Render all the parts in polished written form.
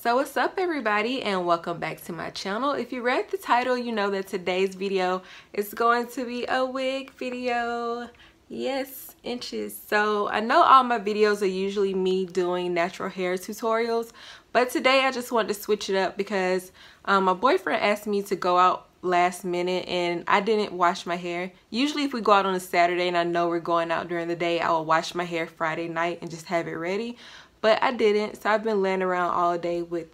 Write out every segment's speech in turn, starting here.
So what's up everybody, and welcome back to my channel. If you read the title, you know that today's video is going to be a wig video. Yes, inches. So I know all my videos are usually me doing natural hair tutorials, but today I just wanted to switch it up because my boyfriend asked me to go out last minute and I didn't wash my hair. Usually if we go out on a Saturday and I know we're going out during the day, I will wash my hair Friday night and just have it ready. But I didn't, so I've been laying around all day with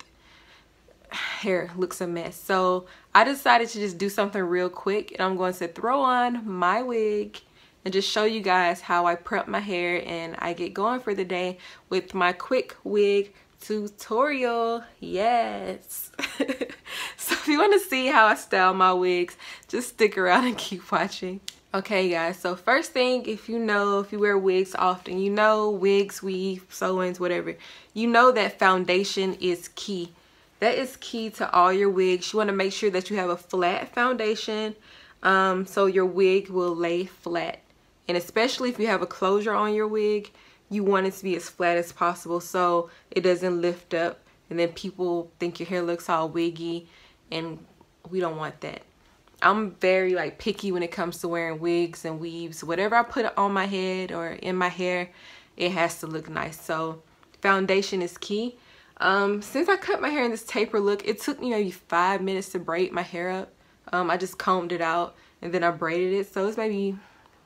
hair looks a mess. So I decided to just do something real quick, and I'm going to throw on my wig and just show you guys how I prep my hair and I get going for the day with my quick wig tutorial. Yes. So if you want to see how I style my wigs, just stick around and keep watching. Okay guys, so first thing, if you wear wigs often, you know wigs, weave, sew-ins, whatever, you know that foundation is key. That is key to all your wigs. You want to make sure that you have a flat foundation so your wig will lay flat. And especially if you have a closure on your wig, you want it to be as flat as possible so it doesn't lift up and then people think your hair looks all wiggy, and we don't want that. I'm very picky when it comes to wearing wigs and weaves. Whatever I put on my head or in my hair, it has to look nice. So foundation is key. Since I cut my hair in this taper look, it took me maybe 5 minutes to braid my hair up. I just combed it out and then I braided it. So it's maybe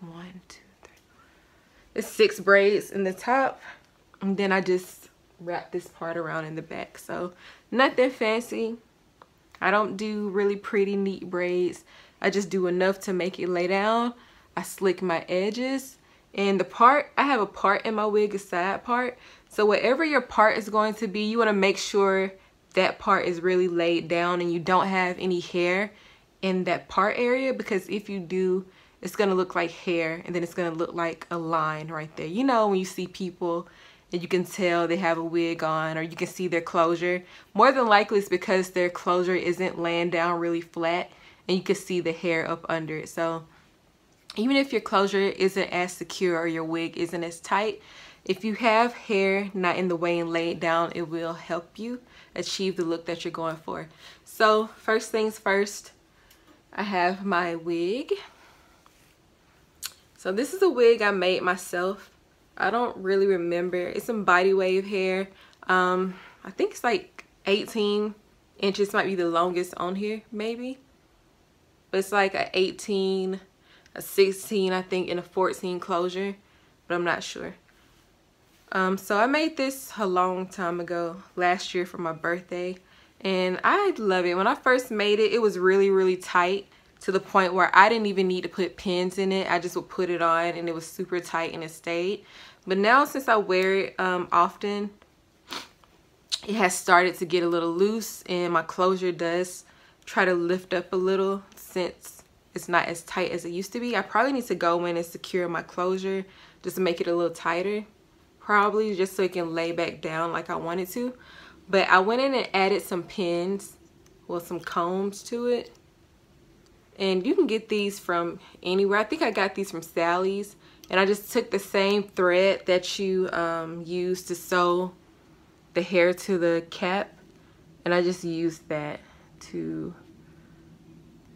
1, 2, 3. It's 6 braids in the top, and then I just wrap this part around in the back. So nothing fancy. I don't do really pretty neat braids. I just do enough to make it lay down. I slick my edges, and I have a part in my wig, a side part. So whatever your part is going to be, you want to make sure that part is really laid down and you don't have any hair in that part area, because if you do, it's going to look like hair and then it's going to look like a line right there. You know, when you see people and you can tell they have a wig on, or you can see their closure, more than likely it's because their closure isn't laying down really flat and you can see the hair up under it. So even if your closure isn't as secure or your wig isn't as tight, if you have hair not in the way and laid down, it will help you achieve the look that you're going for. So first things first, I have my wig. So this is a wig I made myself. I don't really remember. It's some body wave hair. I think it's like 18 inches, might be the longest on here, maybe. But it's like a 18, a 16, I think, and a 14 closure, but I'm not sure. So I made this a long time ago, last year for my birthday, and I love it. When I first made it, it was really, really tight to the point where I didn't even need to put pins in it. I just would put it on and it was super tight and it stayed. But now since I wear it often, it has started to get a little loose, and my closure does try to lift up a little since it's not as tight as it used to be. I probably need to go in and secure my closure just to make it a little tighter, probably just so it can lay back down like I want it to. But I went in and added some pins, well, some combs to it. And you can get these from anywhere. I think I got these from Sally's. And I just took the same thread that you use to sew the hair to the cap, and I just used that to,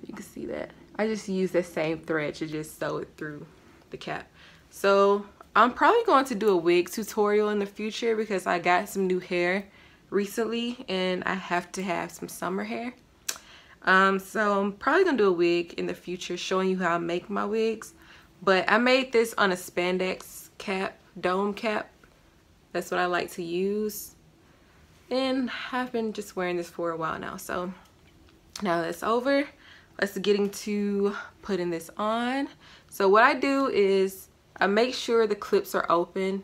you can see that. I just used that same thread to just sew it through the cap. So I'm probably going to do a wig tutorial in the future because I got some new hair recently and I have to have some summer hair. So I'm probably gonna do a wig in the future showing you how I make my wigs. But I made this on a spandex cap, dome cap. That's what I like to use. And I've been just wearing this for a while now. So now that's over, let's get into putting this on. So what I do is I make sure the clips are open.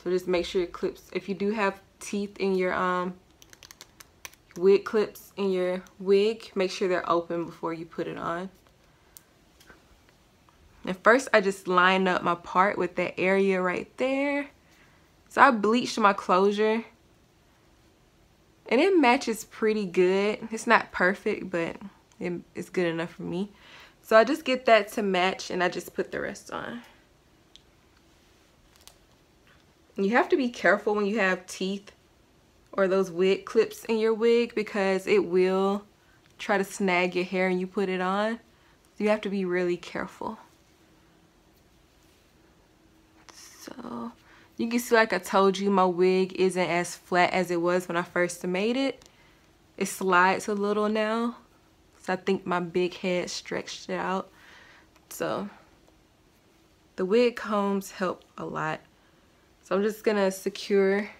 So just make sure your clips, if you do have teeth in your wig clips in your wig, make sure they're open before you put it on. And first I just line up my part with that area right there. So I bleached my closure and it matches pretty good. It's not perfect, but it's good enough for me. So I just get that to match and I just put the rest on. You have to be careful when you have teeth or those wig clips in your wig, because it will try to snag your hair and you put it on. So you have to be really careful. So you can see, like I told you, my wig isn't as flat as it was when I first made it. It slides a little now. So I think my big head stretched it out. So the wig combs help a lot. So I'm just gonna secure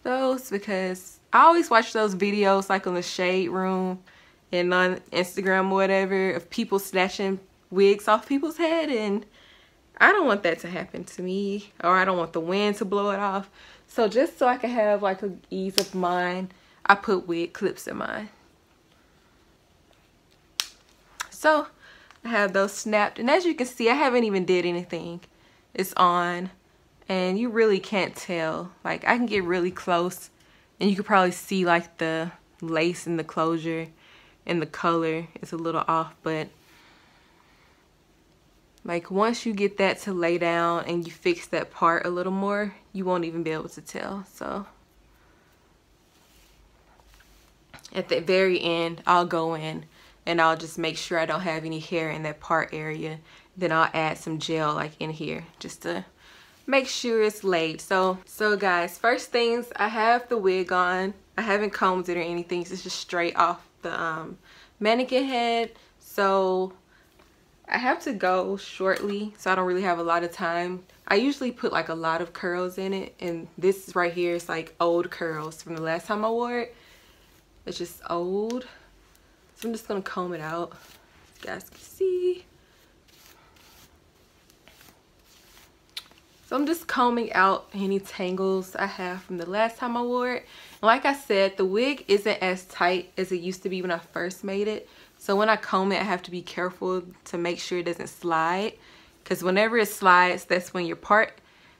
those because I always watch those videos like on the shade room and on Instagram or whatever of people snatching wigs off people's head, and I don't want that to happen to me, or I don't want the wind to blow it off. So just so I can have like an ease of mind, I put wig clips in mine. So I have those snapped, and as you can see, I haven't even did anything. It's on, and you really can't tell. Like, I can get really close and you could probably see like the lace and the closure and the color is a little off, but like once you get that to lay down and you fix that part a little more, you won't even be able to tell. So at the very end, I'll go in and I'll just make sure I don't have any hair in that part area. Then I'll add some gel like in here just to make sure it's laid. So guys, first things, I have the wig on. I haven't combed it or anything. It's just straight off the mannequin head. So I have to go shortly, so I don't really have a lot of time. I usually put like a lot of curls in it, and this right here is like old curls from the last time I wore it. It's just old. So I'm just gonna comb it out, you guys can see. So I'm just combing out any tangles I have from the last time I wore it. And like I said, the wig isn't as tight as it used to be when I first made it. So when I comb it, I have to be careful to make sure it doesn't slide. Because whenever it slides, that's when your part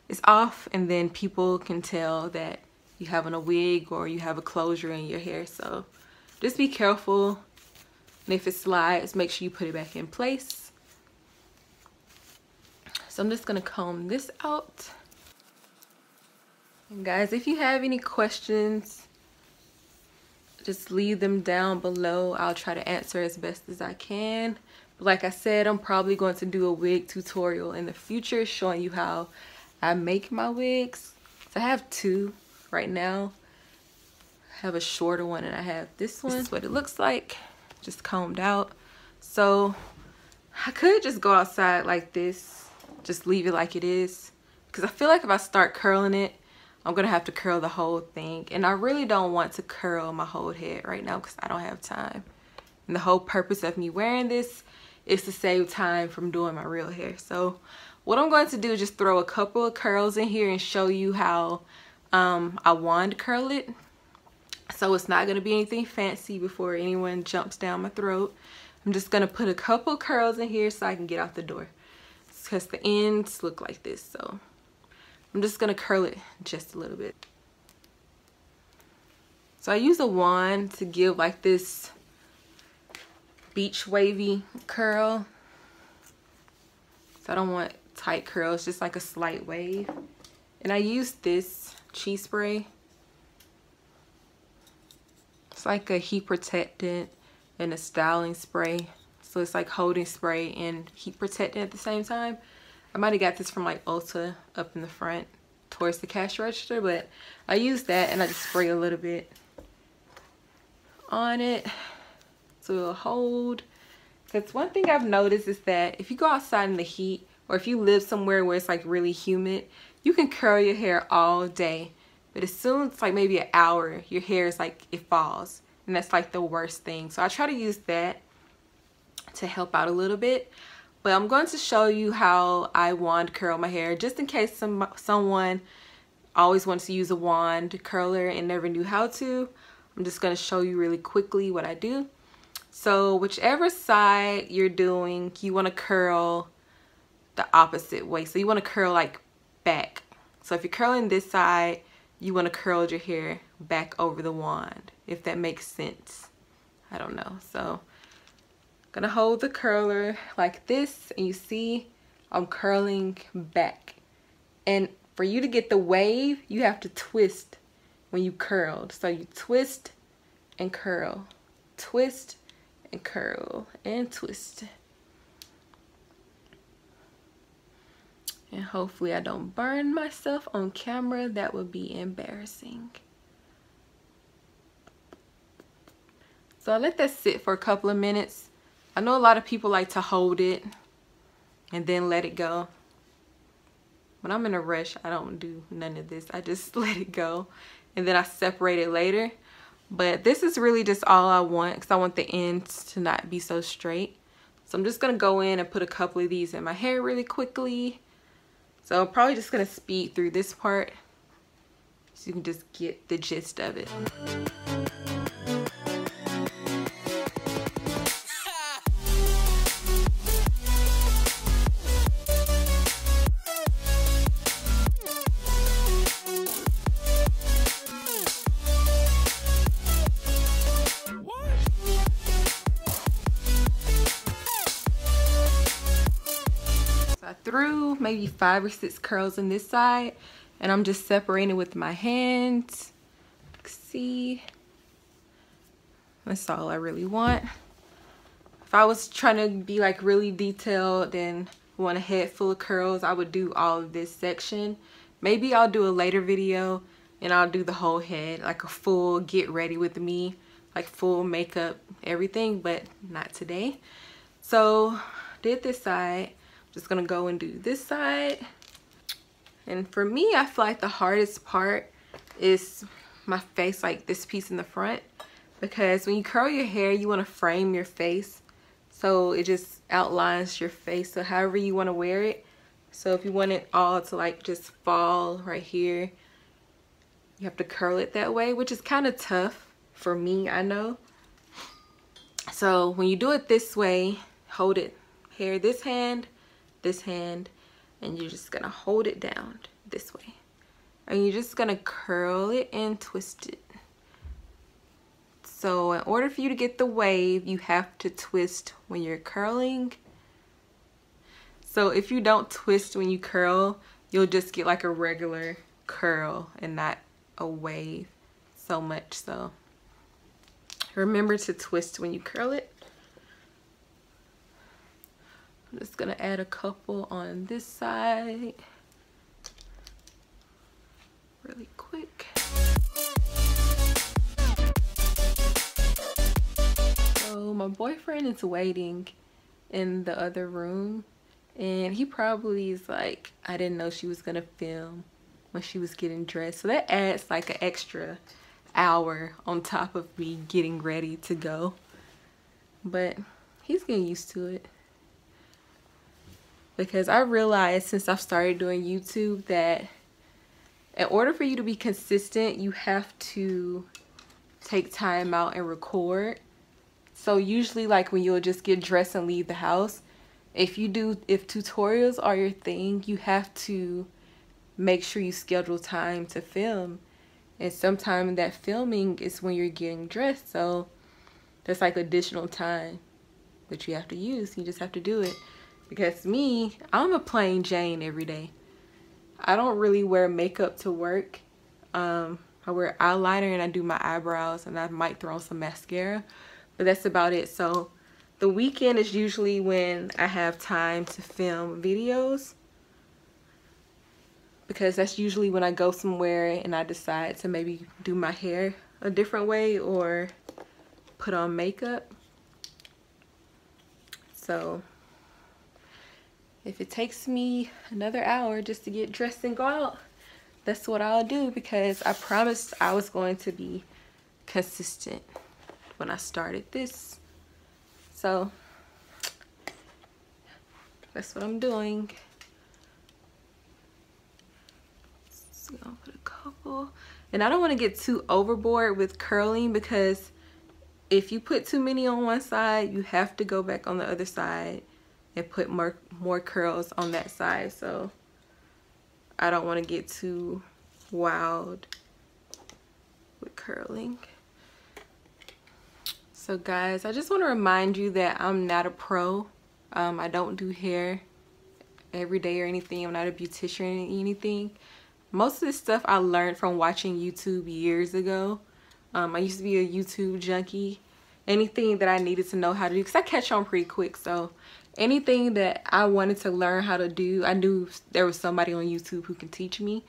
is off. And then people can tell that you have on a wig or you have a closure in your hair. So just be careful. And if it slides, make sure you put it back in place. So I'm just gonna comb this out. And guys, if you have any questions, just leave them down below. I'll try to answer as best as I can. But like I said, I'm probably going to do a wig tutorial in the future showing you how I make my wigs. So I have two right now. I have a shorter one and I have this one. This is what it looks like, just combed out. So I could just go outside like this, just leave it like it is, because I feel like if I start curling it, I'm gonna have to curl the whole thing, and I really don't want to curl my whole head right now because I don't have time. And the whole purpose of me wearing this is to save time from doing my real hair. So what I'm going to do is just throw a couple of curls in here and show you how I wand curl it. So it's not gonna be anything fancy before anyone jumps down my throat. I'm just gonna put a couple curls in here so I can get out the door, because the ends look like this. So I'm just gonna curl it just a little bit. So I use a wand to give like this beach wavy curl. So I don't want tight curls, just like a slight wave. And I use this Chit spray. It's like a heat protectant and a styling spray. So it's like holding spray and heat protectant at the same time. I might have got this from like Ulta up in the front towards the cash register, but I use that and I just spray a little bit on it so it'll hold. Because one thing I've noticed is that if you go outside in the heat, or if you live somewhere where it's like really humid, you can curl your hair all day, but as soon as it's like maybe an hour, your hair is like, it falls, and that's like the worst thing. So I try to use that to help out a little bit. But I'm going to show you how I wand curl my hair, just in case someone always wants to use a wand curler and never knew how to. I'm just going to show you really quickly what I do. So whichever side you're doing, you want to curl the opposite way. So you want to curl like back. So if you're curling this side, you want to curl your hair back over the wand, if that makes sense. I don't know. So gonna hold the curler like this, and you see I'm curling back. And for you to get the wave, you have to twist when you curled. So you twist and curl, twist and curl and twist. And hopefully I don't burn myself on camera. That would be embarrassing. So I let that sit for a couple of minutes. I know a lot of people like to hold it and then let it go. When I'm in a rush, I don't do none of this. I just let it go and then I separate it later. But this is really just all I want because I want the ends to not be so straight. So I'm just gonna go in and put a couple of these in my hair really quickly. So I'm probably just gonna speed through this part so you can just get the gist of it. Through maybe 5 or 6 curls on this side, and I'm just separating with my hands. See, that's all I really want. If I was trying to be like really detailed and want a head full of curls, I would do all of this section. Maybe I'll do a later video and I'll do the whole head, like a full get ready with me, like full makeup, everything, but not today. So did this side. Just gonna go and do this side. And for me, I feel like the hardest part is my face, like this piece in the front, because when you curl your hair, you want to frame your face so it just outlines your face, so however you want to wear it. So if you want it all to like just fall right here, you have to curl it that way, which is kind of tough for me, I know. So when you do it this way, hold it here, this hand, and you're just gonna hold it down this way, and you're just gonna curl it and twist it. So in order for you to get the wave, you have to twist when you're curling. So if you don't twist when you curl, you'll just get like a regular curl and not a wave so much. So remember to twist when you curl it. I'm just gonna add a couple on this side really quick. So my boyfriend is waiting in the other room, and he probably is like, I didn't know she was gonna film when she was getting dressed. So that adds like an extra hour on top of me getting ready to go. But he's getting used to it. Because I realized since I've started doing YouTube that in order for you to be consistent, you have to take time out and record. So usually like when you'll just get dressed and leave the house, if tutorials are your thing, you have to make sure you schedule time to film. And sometimes that filming is when you're getting dressed. So there's like additional time that you have to use. You just have to do it. Because me, I'm a plain Jane every day. I don't really wear makeup to work. I wear eyeliner and I do my eyebrows, and I might throw on some mascara, but that's about it. So the weekend is usually when I have time to film videos, because that's usually when I go somewhere and I decide to maybe do my hair a different way or put on makeup. So if it takes me another hour just to get dressed and go out, that's what I'll do, because I promised I was going to be consistent when I started this. So that's what I'm doing. So I'll put a couple. And I don't want to get too overboard with curling, because if you put too many on one side, you have to go back on the other side and put more curls on that side. So I don't want to get too wild with curling. So guys, I just want to remind you that I'm not a pro. I don't do hair every day or anything. I'm not a beautician or anything, most of this stuff I learned from watching YouTube years ago. I used to be a YouTube junkie. Anything that I needed to know how to do, because I catch on pretty quick, so anything that I wanted to learn how to do, I knew there was somebody on YouTube who can teach me.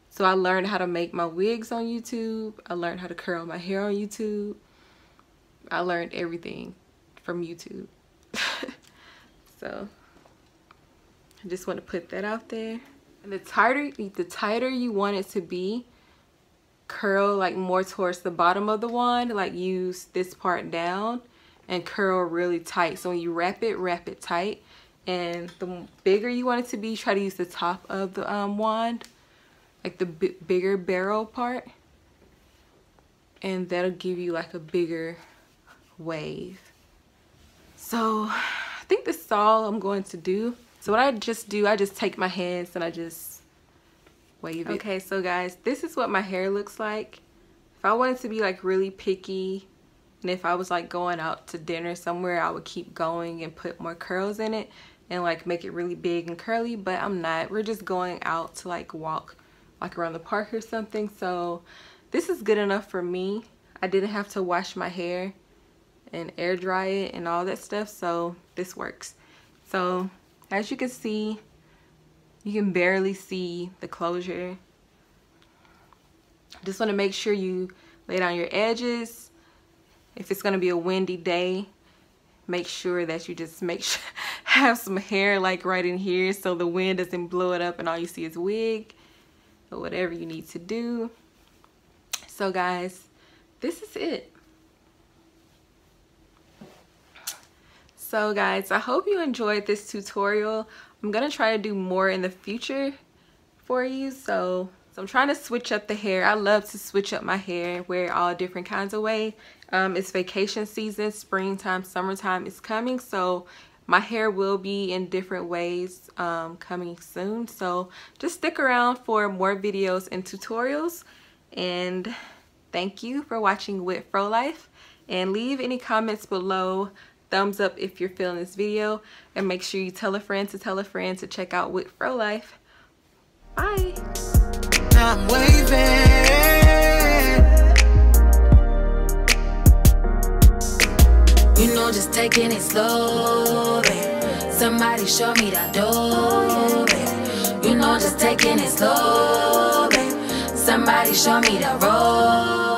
So I learned how to make my wigs on YouTube. I learned how to curl my hair on YouTube. I learned everything from YouTube. So I just want to put that out there. And the tighter you want it to be, curl like more towards the bottom of the wand. Like use this part down and curl really tight. So when you wrap it tight. And the bigger you want it to be, try to use the top of the wand, like the bigger barrel part, and that'll give you like a bigger wave. So I think this is all I'm going to do. So what I just do, I just take my hands and I just wave it. Okay, so guys, this is what my hair looks like. If I wanted to be like really picky, and if I was like going out to dinner somewhere, I would keep going and put more curls in it and like make it really big and curly, but I'm not. We're just going out to like walk like around the park or something. So this is good enough for me. I didn't have to wash my hair and air dry it and all that stuff, so this works. So as you can see, you can barely see the closure. Just want to make sure you lay down your edges. If it's going to be a windy day, make sure that you just have some hair like right in here so the wind doesn't blow it up and all you see is wig, or whatever you need to do. So guys, this is it. So guys, I hope you enjoyed this tutorial. I'm gonna try to do more in the future for you. So I'm trying to switch up the hair. I love to switch up my hair, wear it all different kinds of ways. It's vacation season, springtime, summertime is coming, so my hair will be in different ways coming soon. So just stick around for more videos and tutorials. And thank you for watching With Fro Life. And leave any comments below. Thumbs up if you're feeling this video. And make sure you tell a friend to check out With Fro Life. Bye. I'm waving. You know, just taking it slow, babe. Somebody show me that door, babe. You know, just taking it slow, babe. Somebody show me the road.